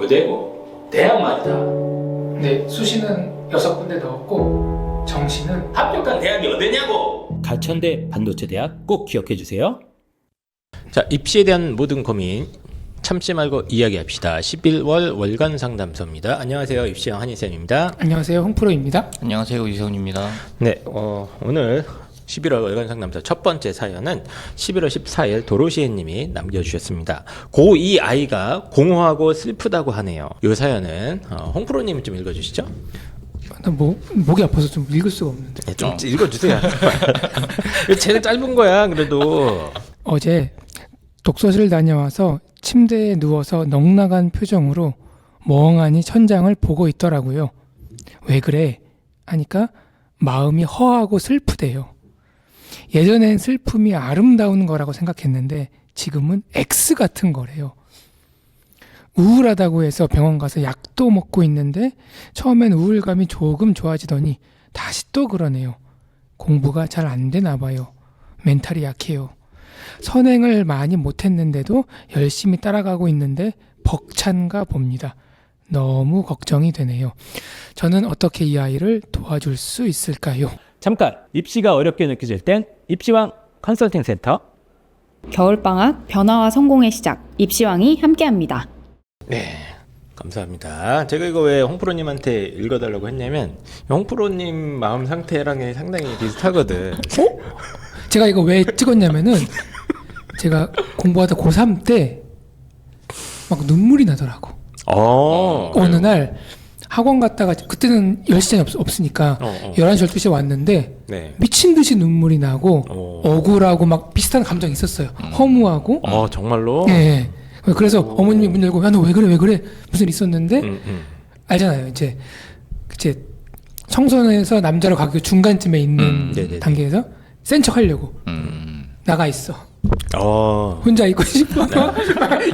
어디고? 대학 맞다. 네, 수시는 6군데 넣었고 정시는 합격한 대학이 어디냐고? 가천대 반도체대학 꼭 기억해 주세요. 자, 입시에 대한 모든 고민 참지 말고 이야기합시다. 11월 월간 상담소입니다. 안녕하세요. 입시형 한희쌤입니다. 안녕하세요, 홍프로입니다. 안녕하세요, 이성훈입니다. 네, 오늘 11월 월간 상담소 첫 번째 사연은 11월 14일 도로시애님이 남겨주셨습니다. 고2 아이가 공허하고 슬프다고 하네요. 이 사연은 홍프로님이 좀 읽어주시죠. 나 목이 아파서 좀 읽을 수가 없는데. 네, 좀 읽어주세요. 제일 짧은 거야, 그래도. 어제 독서실 다녀와서 침대에 누워서 넉나간 표정으로 멍하니 천장을 보고 있더라고요. 왜 그래? 하니까 마음이 허하고 슬프대요. 예전엔 슬픔이 아름다운 거라고 생각했는데 지금은 X 같은 거래요. 우울하다고 해서 병원 가서 약도 먹고 있는데 처음엔 우울감이 조금 좋아지더니 다시 또 그러네요. 공부가 잘 안 되나 봐요. 멘탈이 약해요. 선행을 많이 못했는데도 열심히 따라가고 있는데 벅찬가 봅니다. 너무 걱정이 되네요. 저는 어떻게 이 아이를 도와줄 수 있을까요? 잠깐! 입시가 어렵게 느껴질 땐 입시왕 컨설팅 센터. 겨울방학 변화와 성공의 시작 입시왕이 함께합니다. 네, 감사합니다. 제가 이거 왜 홍프로님한테 읽어달라고 했냐면 홍프로님 마음 상태랑 상당히 비슷하거든. 제가 이거 왜 찍었냐면은 제가 공부하다 고3 때 막 눈물이 나더라고. 어느 날 학원 갔다가 그때는 10시간이 없으니까 11시 12시에 왔는데 네. 미친 듯이 눈물이 나고 억울하고 막 비슷한 감정이 있었어요. 허무하고. 정말로? 네. 그래서 어머님이 문 열고 야 너 왜 그래 무슨 일 있었는데 알잖아요. 이제 청소년에서 남자로 가기 중간쯤에 있는 단계에서 센 척 하려고 나가 있어. 혼자 있고 싶어.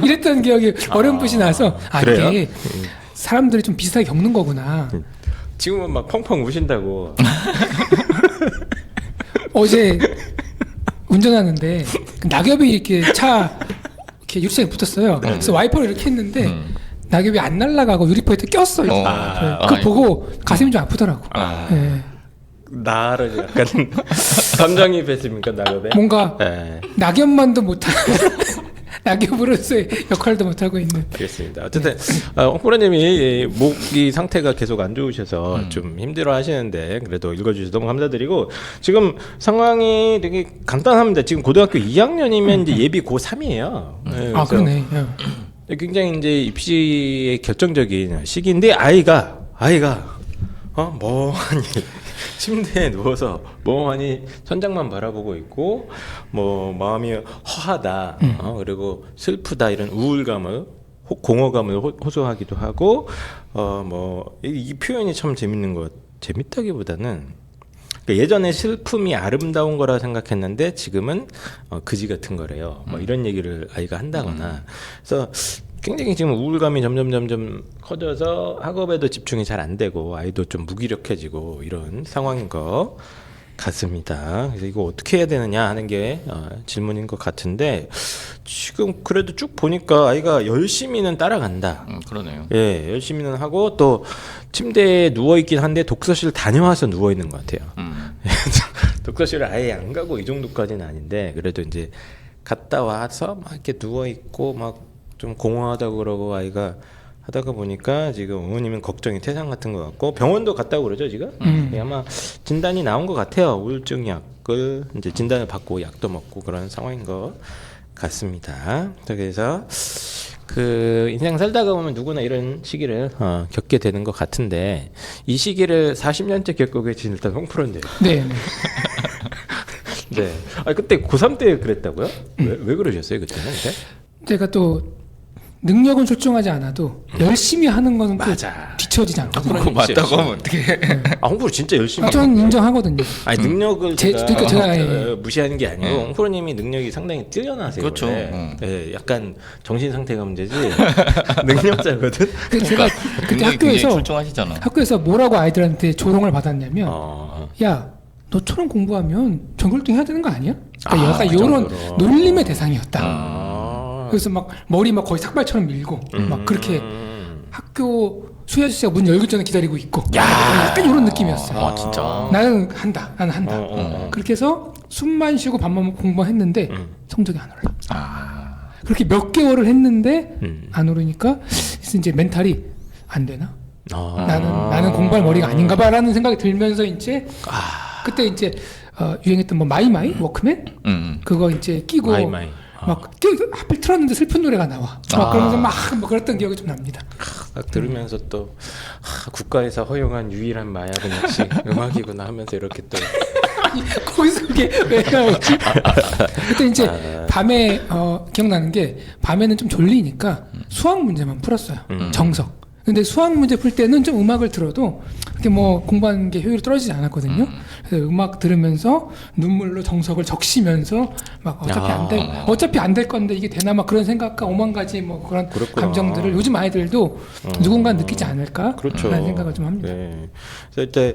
이랬던 기억이 어렴풋이 나서 그래요? 이게 사람들이 좀 비슷하게 겪는 거구나. 지금은 막 펑펑 우신다고. 어제 운전하는데 낙엽이 이렇게 이렇게 유리창에 붙었어요. 그래서 와이퍼를 이렇게 했는데 낙엽이 안 날아가고 유리퍼에 꼈어. 그거 보고 가슴이 좀 아프더라고. 네. 나를 약간 감정이입했습니까, 낙엽에? 뭔가 네. 낙엽만도 못하고 낙엽으로서의 역할도 못하고 있는. 알겠습니다. 어쨌든 홍프로님이 목이 상태가 계속 안 좋으셔서 좀 힘들어 하시는데 그래도 읽어주셔서 너무 감사드리고 지금 상황이 되게 간단합니다. 지금 고등학교 2학년이면 이제 예비 고3이에요. 네, 그러네. 굉장히 이제 입시의 결정적인 시기인데 아이가 멍하니 침대에 누워서 멍하니 천장만 바라보고 있고 뭐 마음이 허하다 그리고 슬프다 이런 우울감을 공허감을 호소하기도 하고 뭐 이 표현이 참 재밌는 것 재밌다기보다는 그러니까 예전에 슬픔이 아름다운 거라 생각했는데 지금은 그지 같은 거래요. 뭐 이런 얘기를 아이가 한다거나 그래서 굉장히 지금 우울감이 점점 커져서 학업에도 집중이 잘 안 되고 아이도 좀 무기력해지고 이런 상황인 것 같습니다. 그래서 이거 어떻게 해야 되느냐 하는 게 질문인 것 같은데 지금 그래도 쭉 보니까 아이가 열심히는 따라간다. 그러네요. 예, 열심히는 하고 또 침대에 누워 있긴 한데 독서실 다녀와서 누워 있는 것 같아요. 독서실을 아예 안 가고 이 정도까지는 아닌데 그래도 이제 갔다 와서 막 이렇게 누워 있고 막 좀 공허하다고 그러고 아이가 하다가 보니까 지금 어머님은 걱정이 태산 같은 것 같고 병원도 갔다고 그러죠 지금? 아마 진단이 나온 것 같아요. 우울증 약을 이제 진단을 받고 약도 먹고 그런 상황인 것 같습니다. 그래서 그 인생 살다가 보면 누구나 이런 시기를 겪게 되는 것 같은데 이 시기를 40년째 겪고 계신 일단 홍프로인데. 네. 네. 그때 고3 때 그랬다고요? 왜 그러셨어요 그때는? 제가 또 능력은 출중하지 않아도 열심히 하는 거는 또 뒤처지지 않고. 그거 맞다고 하면 어떡해. 홍프로 진짜 열심히. 저는 인정하거든요. 능력을 그러니까 제가 무시하는 게 아니고 홍프로님이 능력이 상당히 뛰어나세요. 그렇죠. 네, 약간 정신 상태가 문제지 능력자거든. 제가 그때 학교에서 출중하시잖아. 학교에서 뭐라고 아이들한테 조롱을 받았냐면 야 너처럼 공부하면 전교 1등 해야 되는 거 아니야? 그러니까 약간 이런 놀림의 대상이었다. 그래서 막 머리 막 거의 삭발처럼 밀고 막 그렇게 학교 수혜 아저씨가 문 열기 전에 기다리고 있고 약간 이런 느낌이었어요. 아 진짜. 나는 한다. 그렇게 해서 숨만 쉬고 밥만 먹고 공부했는데 성적이 안 올라. 그렇게 몇 개월을 했는데 안 오르니까 이제 멘탈이 안 되나? 나는 공부할 머리가 아닌가봐라는 생각이 들면서 이제 그때 이제 유행했던 뭐 마이마이 워크맨 그거 이제 끼고 마이마이. 막 하필 틀었는데 슬픈 노래가 나와. 막 그러면서 막 그랬던 기억이 좀 납니다. 딱 들으면서 또 국가에서 허용한 유일한 마약은 역시 음악이구나 하면서 이렇게 또 거기서 그게 왜 나오지? 그때 이제 밤에 기억나는 게 밤에는 좀 졸리니까 수학 문제만 풀었어요. 정석. 근데 수학 문제 풀 때는 좀 음악을 들어도 그렇게 뭐 공부하는 게 효율이 떨어지지 않았거든요. 그래서 음악 들으면서 눈물로 정석을 적시면서 막 어차피 안 될 건데 이게 되나 막 그런 생각과 오만 가지 뭐 그런 그렇구나. 감정들을 요즘 아이들도 누군가 느끼지 않을까? 그렇죠. 라는 생각을 좀 합니다. 네. 그래서 이때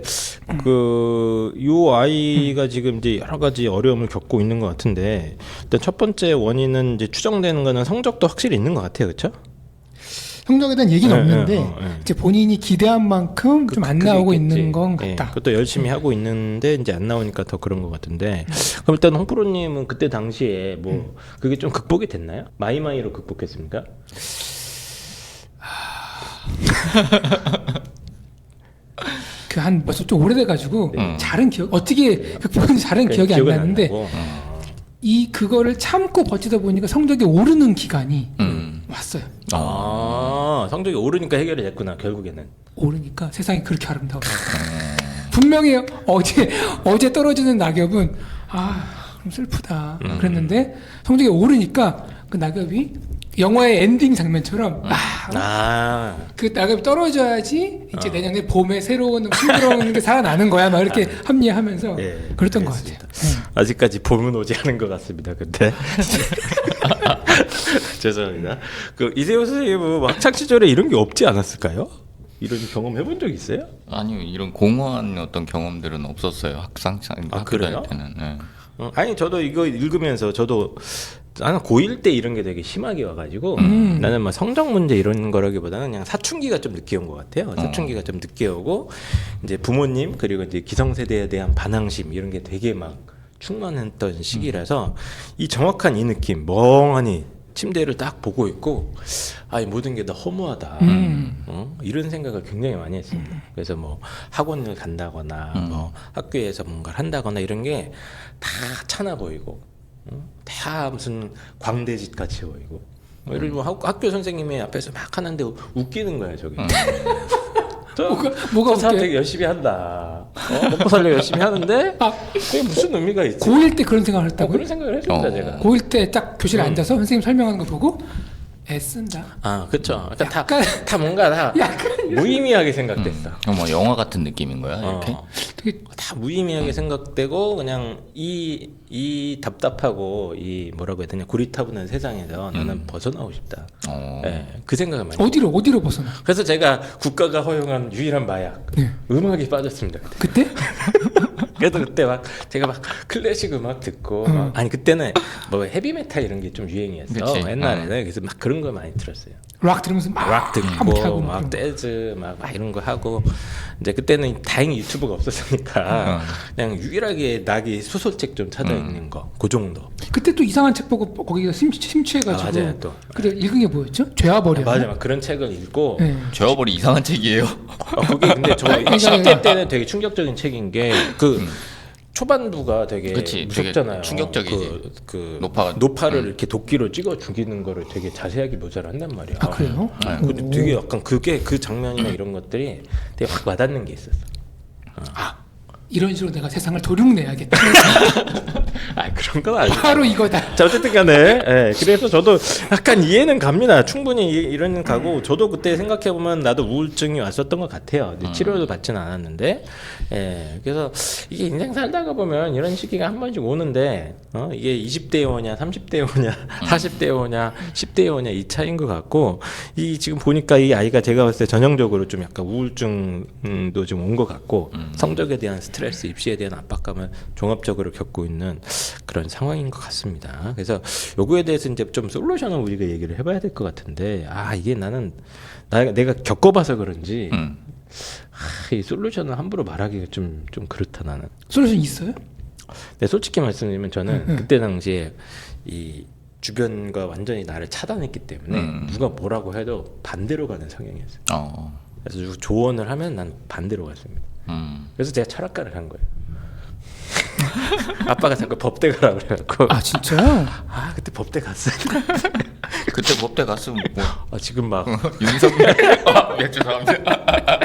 요 아이가 지금 이제 여러 가지 어려움을 겪고 있는 것 같은데 일단 첫 번째 원인은 이제 추정되는 거는 성적도 확실히 있는 것 같아요, 그렇죠? 성적에 대한 얘기는 네, 없는데 네. 이제 본인이 기대한 만큼 좀 안 나오고 있는 건 예, 같다. 그것도 열심히 하고 있는데 이제 안 나오니까 더 그런 것 같은데 그럼 일단 홍프로님은 그때 당시에 뭐 그게 좀 극복이 됐나요? 마이마이로 극복했습니까? 그 한 벌써 좀 오래돼가지고 잘은 기억 어떻게 극복했는지 잘은 기억이 안 기억은 나는데 나고. 이 그거를 참고 버티다 보니까 성적이 오르는 기간이 왔어요. 성적이 오르니까 해결이 됐구나 결국에는. 오르니까 세상이 그렇게 아름다워. 분명히 어제 떨어지는 낙엽은 좀 슬프다 그랬는데 성적이 오르니까 그 낙엽이 영화의 엔딩 장면처럼 그 낙엽이 떨어져야지 이제 내년에 봄에 새로운 싱그러운 게 살아나는 거야 막 이렇게 합리화하면서 그랬던 것 같아요. 아직까지 봄은 오지 않은 것 같습니다. 근데 죄송합니다. 그 이세호 선생님은 뭐 학창 시절에 이런 게 없지 않았을까요? 이런 경험 해본 적 있어요? 아니요 이런 공허한 어떤 경험들은 없었어요. 학교 그래요? 다닐 때는. 네. 아니 저도 이거 읽으면서 저도 나는 고1 때 이런 게 되게 심하게 와가지고 나는 막 성적 문제 이런 거라기보다는 그냥 사춘기가 좀 늦게 온 것 같아요. 사춘기가 좀 늦게 오고 이제 부모님 그리고 이제 기성세대에 대한 반항심 이런 게 되게 막 충만했던 시기라서 이 정확한 이 느낌 멍하니 침대를 딱 보고 있고 이 모든 게 다 허무하다 이런 생각을 굉장히 많이 했습니다. 그래서 뭐 학원을 간다거나 뭐 학교에서 뭔가를 한다거나 이런 게 다 차나 보이고 다 무슨 광대짓 같이 보이고 뭐 예를 들면 학교 선생님이 앞에서 막 하는데 웃기는 거야 저게. 뭐가 저 사람 웃겨요? 되게 열심히 한다. 먹고 살려 열심히 하는데 그게 무슨 의미가 있지? 고1 때 그런 생각을 했다고요? 그런 생각을 했습니다 제가. 고1 때 딱 교실에 앉아서 선생님 설명하는 거 보고 애쓴다. 그렇죠. 그러니까 다 뭔가 다 무의미하게 생각됐어. 뭐 영화 같은 느낌인 거야 이렇게. 되게 다 무의미하게 생각되고 그냥 이 답답하고 이 뭐라고 해야 되냐 고리타분한 세상에서 나는 벗어나고 싶다. 그 생각을 많이. 어디로 벗어나? 그래서 제가 국가가 허용한 유일한 마약 음악에 빠졌습니다. 그때? 그래도 그때 막 제가 막 클래식 음악 듣고 막, 아니 그때는 뭐 헤비메탈 이런 게 좀 유행이었어. 그치. 옛날에는 그래서 막 그런 걸 많이 들었어요. 락 들으면서 락 듣고 하고 막 댄스 막 이런 거 하고 이제 그때는 다행히 유튜브가 없었으니까 그냥 유일하게 낙이 소설책 좀 찾아 읽는 거 그 정도. 그때 또 이상한 책 보고 거기가 심취해가지고 맞아요, 또. 그때 읽은 게 뭐였죠? 죄와버려. 맞아, 막 그런 책을 읽고 죄와버리 이상한 책이에요. 그게 근데 저 10대 때는 되게 충격적인 책인 게 그 초반부가 되게 그치, 무섭잖아요. 되게 충격적이지. 그 노파가. 노파를 이렇게 도끼로 찍어 죽이는 거를 되게 자세하게 묘사를 한단 말이야. 그래요? 근데 되게 약간 그게 그 장면이나 이런 것들이 되게 확 와닿는 게 있었어. 이런 식으로 내가 세상을 도륙내야겠다. 그런 건 아니고. 바로 이거다. 자 어쨌든 간에 그래서 저도 약간 이해는 갑니다. 충분히 이해는 가고 저도 그때 생각해보면 나도 우울증이 왔었던 것 같아요. 치료도 받지는 않았는데 그래서 이게 인생 살다가 보면 이런 시기가 한 번씩 오는데 이게 20대에 오냐 30대에 오냐 40대에 오냐 10대에 오냐 이 차이인 것 같고 이 지금 보니까 이 아이가 제가 봤을 때 전형적으로 좀 약간 우울증도 좀 온 것 같고 성적에 대한 스트레스 스트레스, 입시에 대한 압박감을 종합적으로 겪고 있는 그런 상황인 것 같습니다. 그래서 요거에 대해서 이제 좀 솔루션을 우리가 얘기를 해봐야 될 것 같은데, 이게 내가 겪어봐서 그런지 이 솔루션을 함부로 말하기가 좀 그렇다 나는. 솔루션 있어요? 근데 솔직히 말씀드리면 저는 그때 당시에 이 주변과 완전히 나를 차단했기 때문에 누가 뭐라고 해도 반대로 가는 성향이었어요. 그래서 누구 조언을 하면 난 반대로 갔습니다. 그래서 제가 철학과를 간 거예요. 아빠가 자꾸 법대 가라 그래갖고. 아 진짜요? 그때 법대 갔어요. 그때 법대 갔으면 뭐 지금 막 윤석열 죄송합니다.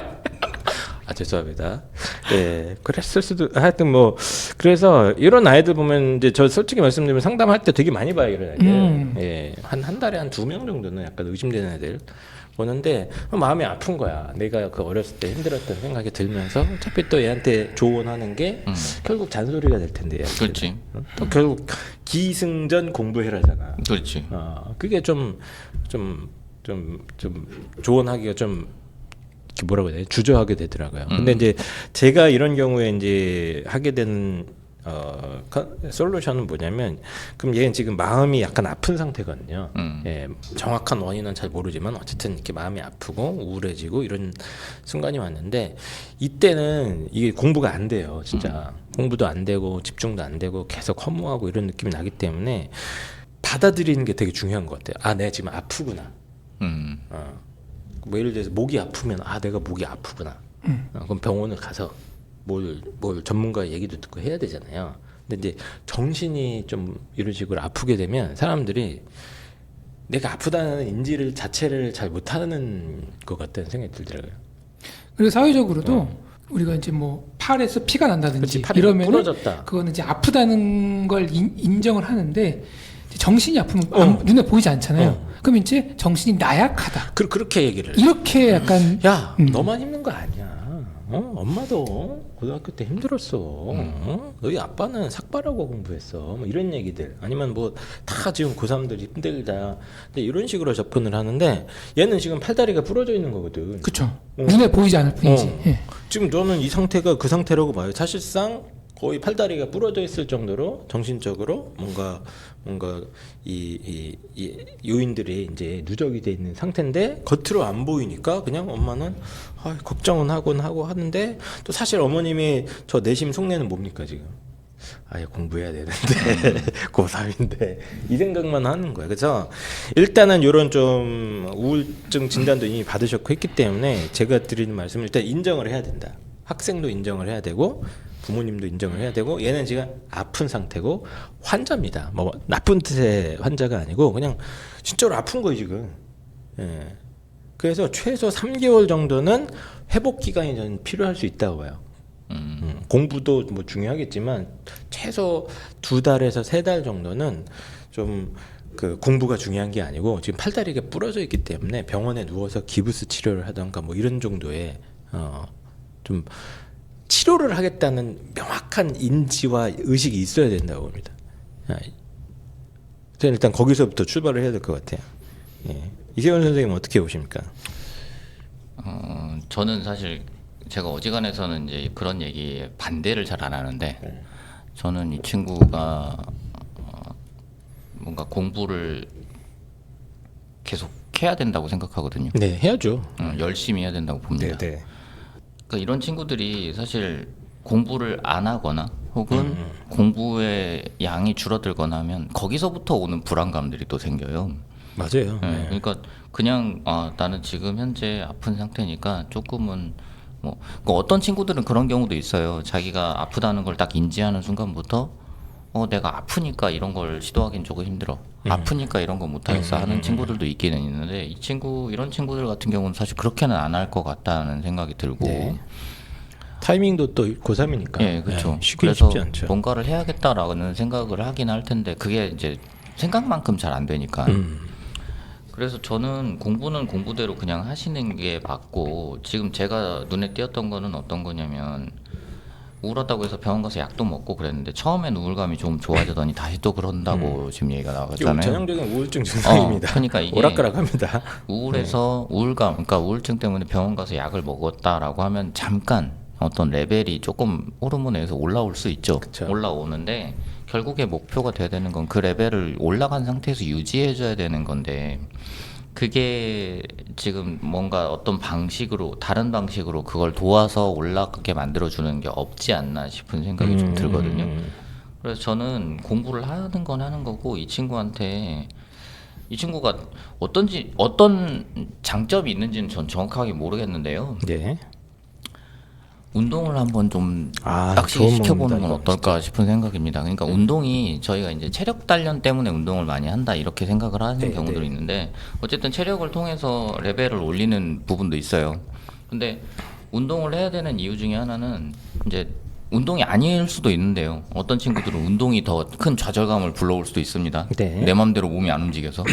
죄송합니다. 예, 그랬을 수도 하여튼 뭐 그래서 이런 아이들 보면 이제 저 솔직히 말씀드리면 상담할 때 되게 많이 봐요 이런 애들. 예, 한 달에 한 2명 정도는 약간 의심되는 애들 보는데 마음이 아픈 거야. 내가 그 어렸을 때 힘들었던 생각이 들면서 어차피 또 얘한테 조언하는 게 결국 잔소리가 될 텐데. 그렇지. 또 결국 기승전 공부해라잖아. 그렇지. 그게 좀 조언하기가 좀 뭐라고 해야 돼? 주저하게 되더라고요. 근데 이제 제가 이런 경우에 이제 하게 되는 솔루션은 뭐냐면, 그럼 얘는 지금 마음이 약간 아픈 상태거든요. 예, 정확한 원인은 잘 모르지만 어쨌든 이렇게 마음이 아프고 우울해지고 이런 순간이 왔는데, 이때는 이게 공부가 안 돼요, 진짜. 공부도 안 되고 집중도 안 되고 계속 허무하고 이런 느낌이 나기 때문에 받아들이는 게 되게 중요한 것 같아요. 내가 지금 아프구나. 뭐 예를 들어서 목이 아프면 내가 목이 아프구나. 그럼 병원을 가서 뭘 전문가 얘기도 듣고 해야 되잖아요. 근데 이제 정신이 좀 이런 식으로 아프게 되면 사람들이 내가 아프다는 인지를 자체를 잘 못하는 것 같다는 생각이 들더라고요. 그리고 사회적으로도 우리가 이제 뭐 팔에서 피가 난다든지 이러면 부러졌다. 그거는 이제 아프다는 걸 인정을 하는데, 정신이 아프면 눈에 보이지 않잖아요. 그럼 이제 정신이 나약하다. 그렇게 얘기를 해. 이렇게 약간 너만 힘든 거 아니야. 엄마도 고등학교 때 힘들었어. 너희 아빠는 삭발하고 공부했어. 뭐 이런 얘기들. 아니면 뭐 다 지금 고3들이 힘들다. 근데 이런 식으로 접근을 하는데, 얘는 지금 팔다리가 부러져 있는 거거든. 그쵸. 눈에 보이지 않을 뿐이지. 예. 지금 너는 이 상태가 그 상태라고 봐요. 사실상 거의 팔다리가 부러져 있을 정도로 정신적으로 뭔가 이 요인들이 이제 누적이 돼 있는 상태인데, 겉으로 안 보이니까 그냥 엄마는 걱정은 하고 하는데, 또 사실 어머님이 저 내심 속내는 뭡니까 지금? 공부해야 되는데 고3인데 이 생각만 하는 거예요. 그래서 일단은 이런 좀 우울증 진단도 이미 받으셨고 했기 때문에 제가 드리는 말씀은 일단 인정을 해야 된다. 학생도 인정을 해야 되고 부모님도 인정을 해야 되고, 얘는 지금 아픈 상태고 환자입니다. 뭐 나쁜 뜻의 환자가 아니고 그냥 진짜로 아픈 거예요 지금. 예. 그래서 최소 3개월 정도는 회복 기간이 저는 필요할 수 있다고 봐요. 공부도 뭐 중요하겠지만 최소 2달에서 3달 정도는 좀 그 공부가 중요한 게 아니고, 지금 팔다리가 부러져 있기 때문에 병원에 누워서 기부스 치료를 하던가 뭐 이런 정도의 좀 치료를 하겠다는 명확한 인지와 의식이 있어야 된다고 봅니다. 저는 일단 거기서부터 출발을 해야 될 것 같아요. 예. 이세훈 선생님은 어떻게 보십니까? 저는 사실 제가 어지간해서는 이제 그런 얘기에 반대를 잘 안 하는데, 저는 이 친구가 뭔가 공부를 계속 해야 된다고 생각하거든요. 네, 해야죠. 열심히 해야 된다고 봅니다. 네. 그러니까 이런 친구들이 사실 공부를 안 하거나 혹은 공부의 양이 줄어들거나 하면 거기서부터 오는 불안감들이 또 생겨요. 맞아요. 네. 그러니까 그냥 나는 지금 현재 아픈 상태니까 조금은 뭐 어떤 친구들은 그런 경우도 있어요. 자기가 아프다는 걸 딱 인지하는 순간부터 내가 아프니까 이런 걸 시도하기는 조금 힘들어. 아프니까 이런 거 못하겠어 하는 친구들도 있기는 있는데, 이런 친구들 같은 경우는 사실 그렇게는 안 할 것 같다는 생각이 들고. 네. 타이밍도 또 고3이니까. 예, 그렇죠. 쉽긴 그래서 쉽지 않죠. 뭔가를 해야겠다라는 생각을 하긴 할 텐데, 그게 이제 생각만큼 잘 안 되니까. 그래서 저는 공부는 공부대로 그냥 하시는 게 맞고, 지금 제가 눈에 띄었던 거는 어떤 거냐면, 우울하다고 해서 병원 가서 약도 먹고 그랬는데 처음엔 우울감이 좀 좋아지더니 다시 또 그런다고 지금 얘기가 나왔잖아요. 전형적인 우울증 증상입니다. 그러니까 이게 오락가락합니다. 우울해서 우울감, 그러니까 우울증 때문에 병원 가서 약을 먹었다라고 하면 잠깐 어떤 레벨이 조금 호르몬에서 올라올 수 있죠. 그쵸. 올라오는데 결국에 목표가 돼야 되는 건 그 레벨을 올라간 상태에서 유지해줘야 되는 건데 그게 지금 뭔가 어떤 방식으로 다른 방식으로 그걸 도와서 올라가게 만들어주는 게 없지 않나 싶은 생각이 좀 들거든요. 그래서 저는 공부를 하는 건 하는 거고 이 친구한테 이 친구가 어떤 장점이 있는지는 전 정확하게 모르겠는데요. 네. 운동을 한번 좀 아, 낚시 좋은 시켜보는 건 방법이다, 어떨까 싶은 생각입니다. 그러니까 운동이 저희가 이제 체력 단련 때문에 운동을 많이 한다 이렇게 생각을 하는 네, 경우들이 네. 있는데 어쨌든 체력을 통해서 레벨을 올리는 부분도 있어요. 근데 운동을 해야 되는 이유 중에 하나는 이제 운동이 아닐 수도 있는데요. 어떤 친구들은 운동이 더 큰 좌절감을 불러올 수도 있습니다. 네. 내 맘대로 몸이 안 움직여서.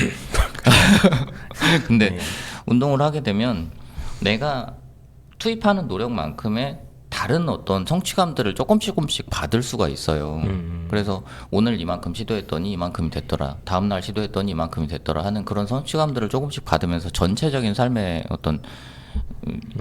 근데 운동을 하게 되면 내가 투입하는 노력만큼의 다른 어떤 성취감들을 조금씩 받을 수가 있어요. 그래서 오늘 이만큼 시도했더니 이만큼이 됐더라. 다음날 시도했더니 이만큼이 됐더라 하는 그런 성취감들을 조금씩 받으면서 전체적인 삶의 어떤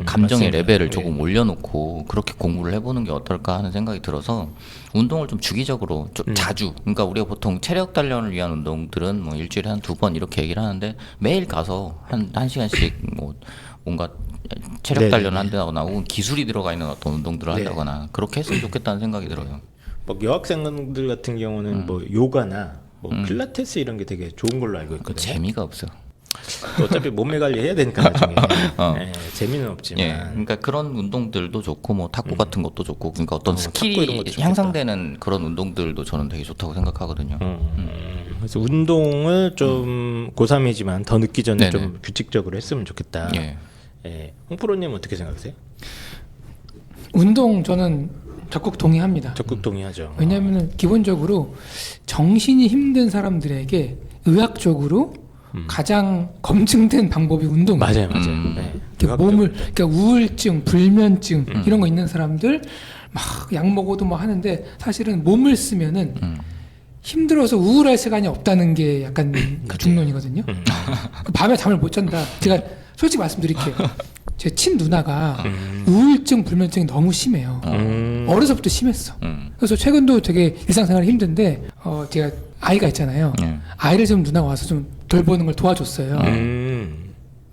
감정의 맞습니다. 레벨을 예. 조금 올려놓고 그렇게 공부를 해보는 게 어떨까 하는 생각이 들어서 운동을 좀 주기적으로 좀 자주, 그러니까 우리가 보통 체력 단련을 위한 운동들은 뭐 일주일에 한 2번 이렇게 얘기를 하는데 매일 가서 한 시간씩 뭐 뭔가 체력 네네네. 단련을 한다거나 혹은 기술이 들어가 있는 어떤 운동들을 네. 한다거나 그렇게 했으면 좋겠다는 생각이 들어요. 뭐 여학생들 같은 경우는 뭐 요가나 뭐 필라테스 이런 게 되게 좋은 걸로 알고 그 있거든요. 재미가 없어. 또 어차피 몸매 관리 해야 되니까 나중에 예, 재미는 없지만 예, 그러니까 그런 운동들도 좋고 뭐 탁구 같은 것도 좋고, 그러니까 어떤 탁구 이런 스킬이 것도 좋겠다. 향상되는 그런 운동들도 저는 되게 좋다고 생각하거든요. 그래서 운동을 좀 고3이지만 더 늦기 전에 네네. 좀 규칙적으로 했으면 좋겠다. 예. 예. 홍프로님 어떻게 생각하세요? 운동 저는 적극 동의합니다. 적극 동의하죠. 왜냐하면 기본적으로 정신이 힘든 사람들에게 의학적으로 가장 검증된 방법이 운동이에요. 맞아요. 네. 이렇게 몸을, 그러니까 우울증, 불면증 이런 거 있는 사람들 막 약 먹어도 뭐 하는데 사실은 몸을 쓰면은 힘들어서 우울할 시간이 없다는 게 약간 그 중론이거든요. 그 밤에 잠을 못 잔다. 제가 솔직히 말씀드릴게요. 제 친 누나가 우울증, 불면증이 너무 심해요. 어려서부터 심했어. 그래서 최근도 되게 일상생활이 힘든데 제가 아이가 있잖아요. 아이를 좀 누나가 와서 좀 돌보는 걸 도와줬어요.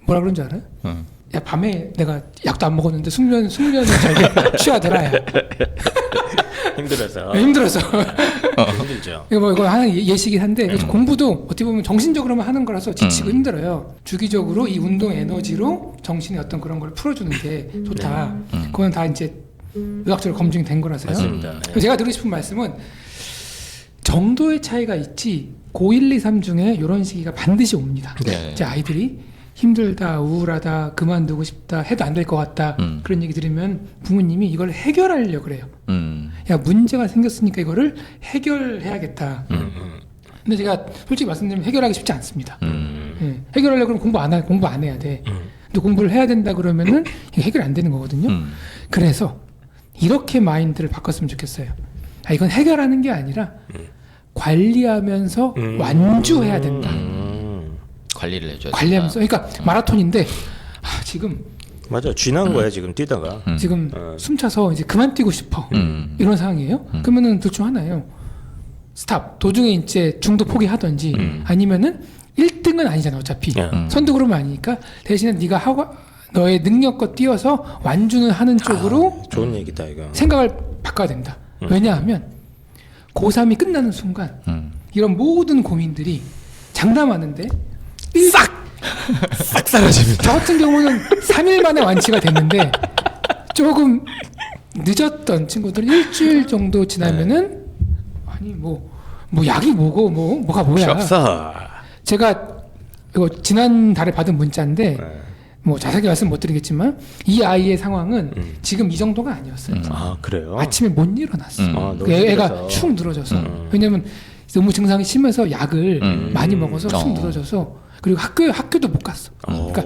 뭐라 그런 줄 알아요? 야, 밤에 내가 약도 안 먹었는데 숙면을 잘 취하더라. 야. 힘들어서 힘들어서. 힘들죠. 이거 하는 예시긴 한데 공부도 어떻게 보면 정신적으로만 하는 거라서 지치고 힘들어요. 주기적으로 이 운동 에너지로 정신의 어떤 그런 걸 풀어주는 게 좋다. 그건 다 이제 의학적으로 검증이 된 거라서요. 맞습니다. 그래서 제가 드리고 싶은 말씀은 정도의 차이가 있지 고1, 2, 3 중에 이런 시기가 반드시 옵니다. 네. 이제 아이들이 힘들다, 우울하다, 그만두고 싶다, 해도 안 될 것 같다 그런 얘기 들으면 부모님이 이걸 해결하려고 그래요. 야, 문제가 생겼으니까 이거를 해결해야겠다. 근데 제가 솔직히 말씀드리면 해결하기 쉽지 않습니다. 예, 해결하려고 그러면 공부 안 해야 돼. 근데 공부를 해야 된다 그러면은 이게 해결 안 되는 거거든요. 그래서 이렇게 마인드를 바꿨으면 좋겠어요. 아, 이건 해결하는 게 아니라 관리하면서 완주해야 된다. 관리를 해줘야 관리하면서, 그러니까 마라톤인데 지금 맞아. 쥐난 거야 지금 뛰다가. 지금 숨차서 이제 그만 뛰고 싶어 이런 상황이에요. 그러면은 둘 중 하나예요. 스탑. 도중에 이제 중도 포기하든지 아니면은 1등은 아니잖아 어차피. 선두 그룹은 아니니까 대신에 네가 하고 너의 능력껏 뛰어서 완주는 하는 쪽으로 좋은 얘기다 이거. 생각을 바꿔야 된다. 왜냐하면 고3이 끝나는 순간 이런 모든 고민들이 장담하는데 싹 사라집니다. 저 같은 경우는 3일 만에 완치가 됐는데 조금 늦었던 친구들은 일주일 정도 지나면은 아니 뭐 약이 뭐고 뭐가 뭐야. 필요 없어. 제가 이거 지난달에 받은 문자인데 뭐 자세하게 말씀 못 드리겠지만 이 아이의 상황은 지금 이 정도가 아니었어요. 아 그래요? 아침에 못 일어났어. 아, 너무 애가 힘들어서. 축 늘어져서. 왜냐면 너무 증상이 심해서 약을 많이 먹어서 축 늘어져서 그리고 학교도 못 갔어. 그러니까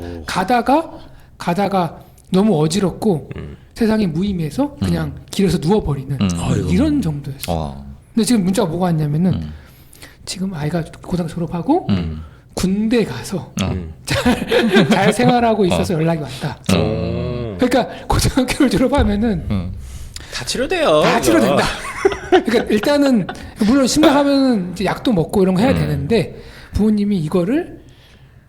가다가 너무 어지럽고 세상에 무의미해서 그냥 길에서 누워버리는 이런 정도였어. 근데 지금 문자가 뭐가 왔냐면은 지금 아이가 고등학교 졸업하고 군대 가서 잘 생활하고 있어서 연락이 왔다. 그러니까 고등학교를 졸업하면은 다 치료돼요. 다 이거. 치료된다. 그러니까 일단은 물론 심각하면 이제 약도 먹고 이런 거 해야 되는데 부모님이 이거를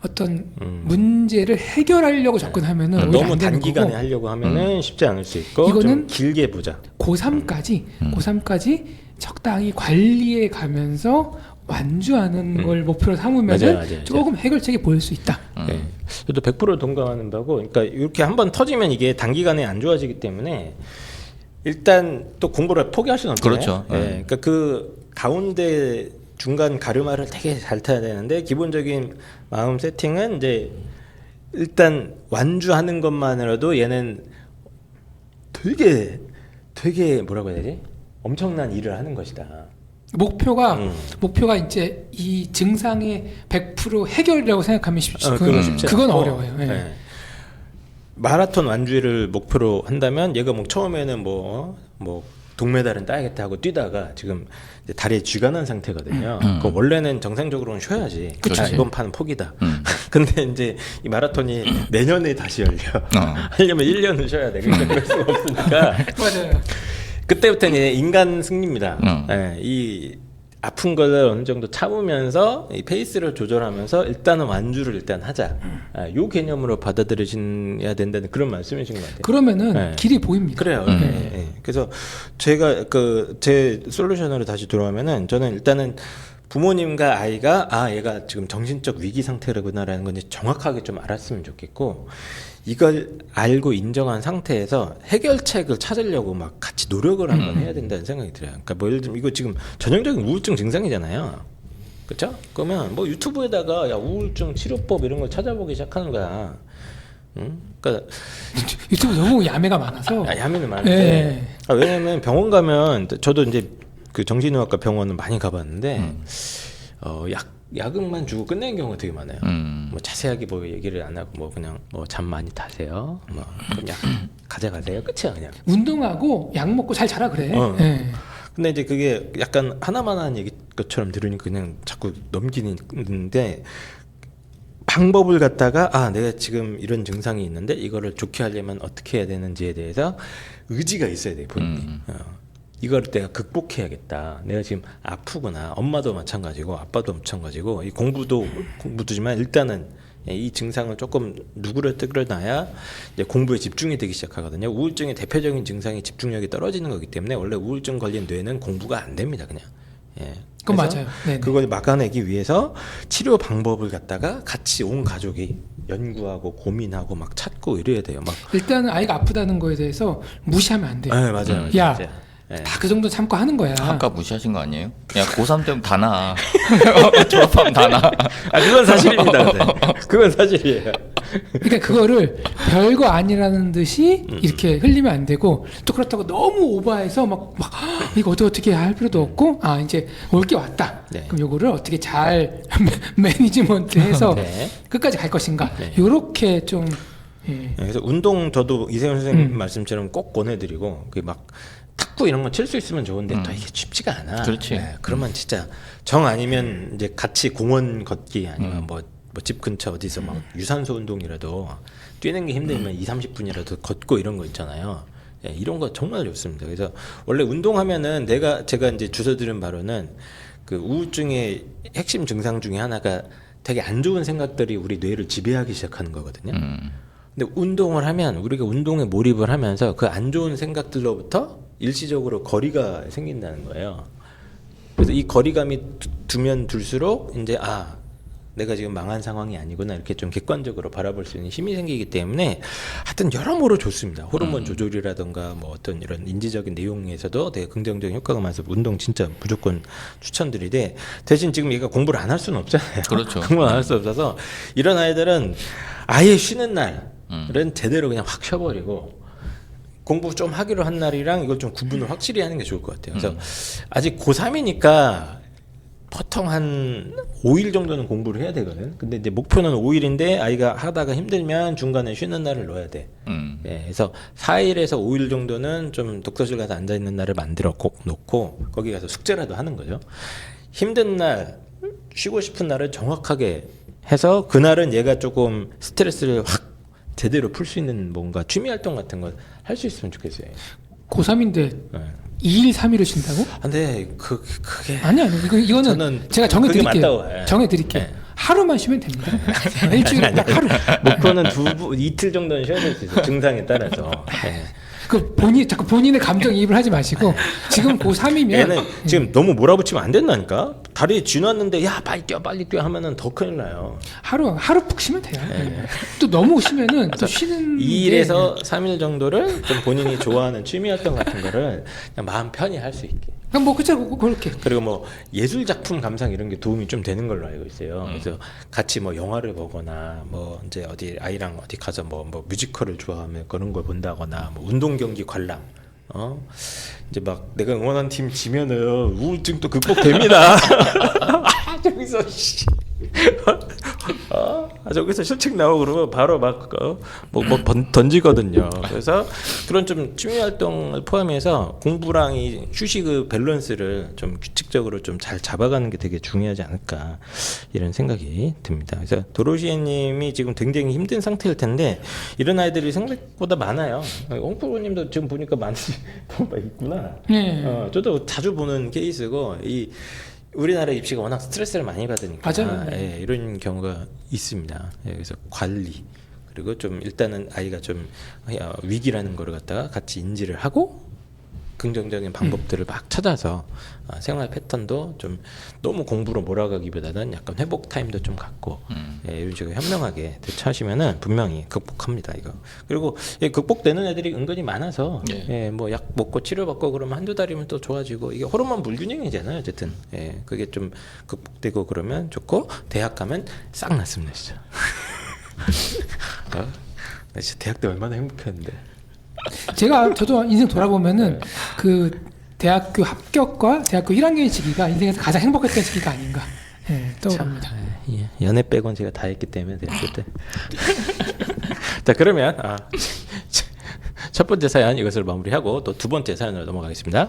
어떤 문제를 해결하려고 접근하면은 오히려 너무 안 되는 단기간에 거고 하려고 하면은 쉽지 않을 수 있고 이거는 좀 길게 보자. 고3까지 적당히 관리해 가면서 완주하는 걸 목표로 삼으면은 맞아요. 조금 해결책이 보일 수 있다. 네. 저도 100% 동감하는 바고, 그러니까 이렇게 한번 터지면 이게 단기간에 안 좋아지기 때문에 일단 또 공부를 포기할 수는 없잖아요. 그렇죠. 네. 그러니까 그 가운데 중간 가르마를 되게 잘 타야 되는데 기본적인 마음 세팅은 이제 일단 완주하는 것만으로도 얘는 되게 뭐라고 해야 되지? 엄청난 일을 하는 것이다. 목표가 이제 이 증상의 100% 해결이라고 생각하면 쉽지. 그건 쉽지 그건 않고, 어려워요. 예. 네. 마라톤 완주를 목표로 한다면 얘가 뭐 처음에는 뭐 동메달은 따야겠다 하고 뛰다가 지금 이제 다리에 쥐가 난 상태거든요. 그 원래는 정상적으로는 쉬어야지. 그치. 아, 이번 판은 포기다. 근데 이제 이 마라톤이 내년에 다시 열려. 하려면 1년을 쉬어야 돼. 그러니까 그럴 수가 없으니까. 맞아요. 그때부터는 이제 인간 승리입니다. 예, 이 아픈 걸 어느 정도 참으면서 이 페이스를 조절하면서 일단은 완주를 일단 하자. 요 개념으로 받아들여야 된다는 그런 말씀이신 것 같아요. 그러면은 네. 길이 보입니다. 그래요. 그래서 제가 제 솔루션으로 다시 돌아오면은 저는 일단은 부모님과 아이가 얘가 지금 정신적 위기 상태라구나라는 건 이제 정확하게 좀 알았으면 좋겠고, 이걸 알고 인정한 상태에서 해결책을 찾으려고 막 같이 노력을 한번 해야 된다는 생각이 들어요. 그러니까 뭐 예를 들면 이거 지금 전형적인 우울증 증상이잖아요. 그렇죠? 그러면 뭐 유튜브에다가 야 우울증 치료법 이런 걸 찾아보기 시작하는 거야. 그러니까 유튜브 너무 야매가 많아서. 야매는 많은데 예. 왜냐면 병원 가면 저도 이제 그 정신의학과 병원은 많이 가봤는데 약은만 주고 끝내는 경우가 되게 많아요. 뭐 자세하게 뭐 얘기를 안 하고 뭐 그냥 뭐 잠 많이 타세요. 뭐 그럼 약 가져가세요. 끝이야 그냥. 운동하고 약 먹고 잘 자라 그래. 예. 근데 이제 그게 약간 하나만한 얘기 것처럼 들으니까 그냥 자꾸 넘기는데 방법을 갖다가 내가 지금 이런 증상이 있는데 이거를 좋게 하려면 어떻게 해야 되는지에 대해서 의지가 있어야 돼 본인이. 이걸 내가 극복해야겠다. 내가 지금 아프구나. 엄마도 마찬가지고 아빠도 마찬가지고 이 공부도지만 일단은 이 증상을 조금 누그러뜨려놔야 이제 공부에 집중이 되기 시작하거든요. 우울증의 대표적인 증상이 집중력이 떨어지는 거기 때문에 원래 우울증 걸린 뇌는 공부가 안 됩니다. 그냥. 그건 그래서 맞아요. 네네. 그걸 막아내기 위해서 치료 방법을 갖다가 같이 온 가족이 연구하고 고민하고 막 찾고 이래야 돼요. 막. 일단은 아이가 아프다는 거에 대해서 무시하면 안 돼요. 네, 맞아요. 야, 맞아요. 다 그 정도 참고 하는 거야. 아까 무시하신 거 아니에요? 야 고3 때면 다 나. 졸업하면 다 나. 그건 사실입니다. 근데. 그건 사실이에요. 그러니까 그거를 별거 아니라는 듯이 이렇게 흘리면 안 되고, 또 그렇다고 너무 오버해서 막 이거 어떻게 할 필요도 없고, 이제 올 게 왔다. 네. 그럼 요거를 어떻게 잘 매니지먼트해서 네. 끝까지 갈 것인가. 요렇게 좀. 그래서 운동 저도 이세훈 선생님 말씀처럼 꼭 권해드리고 막 탁구 이런 거 칠 수 있으면 좋은데 또 이게 쉽지가 않아. 그렇지. 그러면 진짜 정 아니면 이제 같이 공원 걷기 아니면 뭐 집 근처 어디서 막 유산소 운동이라도 뛰는 게 힘들면 2-30분이라도 걷고 이런 거 있잖아요. 이런 거 정말 좋습니다. 그래서 원래 운동하면은 제가 이제 주워들은 바로는 그 우울증의 핵심 증상 중에 하나가 되게 안 좋은 생각들이 우리 뇌를 지배하기 시작하는 거거든요. 근데 운동을 하면 우리가 운동에 몰입을 하면서 그 안 좋은 생각들로부터 일시적으로 거리가 생긴다는 거예요. 그래서 이 거리감이 두면 둘수록 이제 내가 지금 망한 상황이 아니구나 이렇게 좀 객관적으로 바라볼 수 있는 힘이 생기기 때문에 하여튼 여러모로 좋습니다. 호르몬 조절이라든가 뭐 어떤 이런 인지적인 내용에서도 되게 긍정적인 효과가 많아서 운동 진짜 무조건 추천드리되, 대신 지금 얘가 공부를 안 할 수는 없잖아요. 그렇죠. 공부를 안 할 수 없어서 이런 아이들은 아예 쉬는 날은 제대로 그냥 확 쉬어버리고 공부 좀 하기로 한 날이랑 이걸 좀 구분을 확실히 하는 게 좋을 것 같아요. 그래서 아직 고3이니까 보통 한 5일 정도는 공부를 해야 되거든. 근데 이제 목표는 5일인데 아이가 하다가 힘들면 중간에 쉬는 날을 넣어야 돼. 그래서 4일에서 5일 정도는 좀 독서실 가서 앉아 있는 날을 만들어 놓고 거기 가서 숙제라도 하는 거죠. 힘든 날, 쉬고 싶은 날을 정확하게 해서 그날은 얘가 조금 스트레스를 확 제대로 풀 수 있는 뭔가 취미 활동 같은 거 할 수 있으면 좋겠어요. 고3인데 네. 2일 3일을 쉰다고? 근데 그게 아니 이거는 저는 제가 그게 정해드릴게요. 맞다고, 예. 정해드릴게요. 예. 하루만 쉬면 됩니다. 일주일에 딱 하루. 목표는 이틀 정도는 쉬어야 될 수 있어요. 증상에 따라서. 예. 자꾸 본인의 감정이입을 하지 마시고 지금 고3이면 얘는 지금 너무 몰아붙이면 안 된다니까. 다리에 쥐놨는데 야 빨리 뛰어 하면은 더 큰일 나요. 하루 푹 쉬면 돼요. 또 너무 쉬면은 또 쉬는 2일에서 3일 정도를 좀 본인이 좋아하는 취미 활동 같은 거를 그냥 마음 편히 할 수 있게. 그럼 뭐 그렇게 그리고 뭐 예술 작품 감상 이런 게 도움이 좀 되는 걸로 알고 있어요. 그래서 같이 뭐 영화를 보거나 뭐 이제 어디 아이랑 어디 가서 뭐 뮤지컬을 좋아하면 그런 걸 본다거나 뭐 운동 경기 관람. 이제 막 내가 응원한 팀 지면은 우울증도 극복됩니다. 저기서 저기서 실책 나오고 그러면 바로 막 던지거든요. 그래서 그런 좀 취미 활동을 포함해서 공부랑 이 휴식의 밸런스를 좀 규칙적으로 좀 잘 잡아가는 게 되게 중요하지 않을까 이런 생각이 듭니다. 그래서 도로시애님이 지금 굉장히 힘든 상태일 텐데 이런 아이들이 생각보다 많아요. 홍프로님도 지금 보니까 많이 있구나. 저도 자주 보는 케이스고 우리나라 입시가 워낙 스트레스를 많이 받으니까 맞아요. 예, 이런 경우가 있습니다. 예, 그래서 관리 그리고 좀 일단은 아이가 좀 위기라는 거를 갖다가 같이 인지를 하고 긍정적인 방법들을 막 찾아서 생활 패턴도 좀 너무 공부로 몰아가기보다는 약간 회복 타임도 좀 갖고 예, 이런 식으로 현명하게 대처하시면은 분명히 극복합니다 이거. 그리고 예, 극복되는 애들이 은근히 많아서 예, 뭐 약 먹고 치료받고 그러면 한두 달이면 또 좋아지고 이게 호르몬 불균형이잖아요 어쨌든. 예, 그게 좀 극복되고 그러면 좋고 대학 가면 싹 났습니다 진짜. 나 진짜 대학 때 얼마나 행복했는데. 저도 인생 돌아보면은 그 대학교 합격과 대학교 1학년 시기가 인생에서 가장 행복했던 시기가 아닌가 떠오릅니다. 예, 연애 빼곤 제가 다 했기 때문에 대학교 때. 자 그러면 첫 번째 사연 이것을 마무리하고 또 두 번째 사연으로 넘어가겠습니다.